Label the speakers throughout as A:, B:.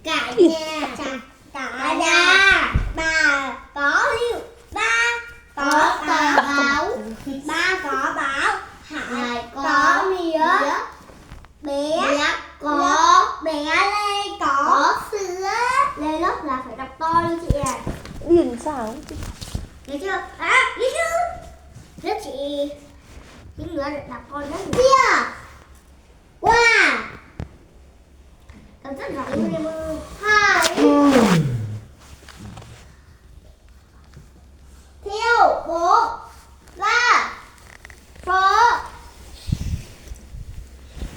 A: Cả nhà. Cả nhà. Bà có liêu. Ba có bảo. Ba có bảo. Hải có mía. Bé có bé Lê có sữa. Lên lớp là phải đọc to lên chị à.
B: Điền sao?
A: Thấy chưa? À, biết chứ. Lớp chị những đứa đọc con rất nhiều. Kia. Wow. Cảm giác giỏi luôn em ơi. Hai. Theo bố. Ba. Phó.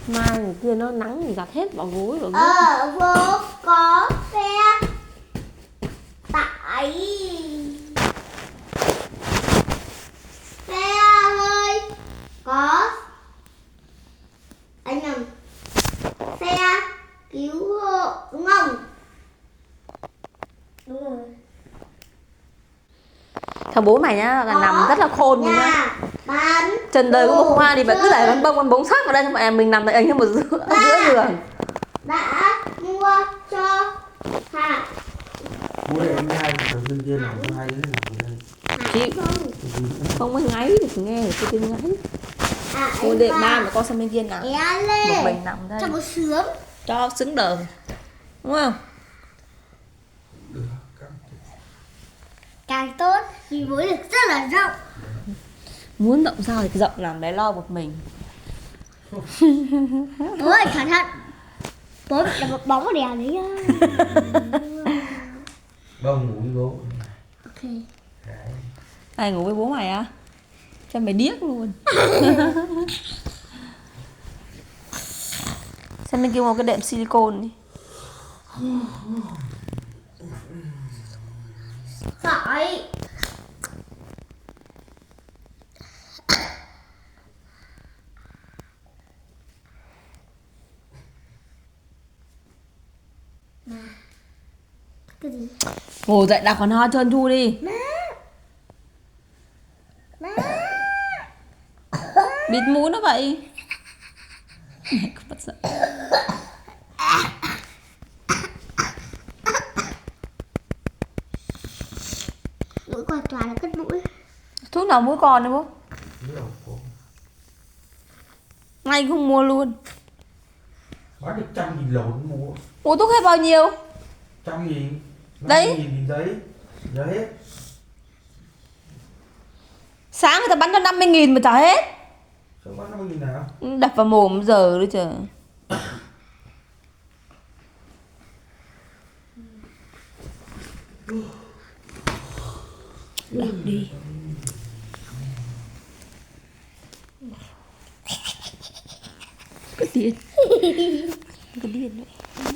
B: Mai người kia nó nắng thì giặt hết vào gối rồi.
A: Ở phố có xe tải. Xe hơi có. Anh nhầm. Xe cứu hộ đúng không? Đúng rồi.
B: Thằng bố mày nhá là nằm rất là khôn luôn nhá.
A: Bán
B: Trần đời có một hoa thì mày cứ để con bông sắc vào đây xong mày mình nằm tại anh ở giữa giường.
A: đã mua cho Hạ.
C: Mua để em hai thằng bên kia nào có hai đứa nào ở đây.
B: Chị không mới ngáy thì nghe được cái tiếng ngáy. Thôi để ba mà con sang bên kia nào. Một mình nằm đây.
A: Cho bố sướng.
B: Cho xứng đờm. Đúng không?
A: Càng tốt vì bố được rất là rộng.
B: Muốn rộng sao thì rộng làm đấy lo một mình.
A: Bố ơi cẩn thận. Bố bị đập một bóng vào đèn đấy nhá.
C: Bông ngủ với bố.
A: Ok.
C: Đấy.
B: Ai ngủ với bố mày á? Cho mày điếc luôn. Xem bên kia một cái đệm silicone đi.
A: Phải. Cái gì?
B: Ngồi dậy đọc con ho trơn tru đi.
A: Má.
B: Bịt mũi nó vậy. Mẹ cứ bắt giận.
A: Mũi còn toàn là cất mũi.
B: Thuốc nào mũi còn đấy bố?
C: Biết đâu bố.
B: Ngay không mua luôn.
C: Bán được 100.000 lồn mua.
B: Mua thuốc hết bao nhiêu?
C: 100.000.
B: Đấy.
C: 50.000 giấy. Giờ hết.
B: Sáng người ta bán cho 50.000 mà trả hết.
C: Sao bán 50.000 nào?
B: Đập vào mồm giờ đấy trời. Đập đi. Cứ điên. Cứ điên vậy.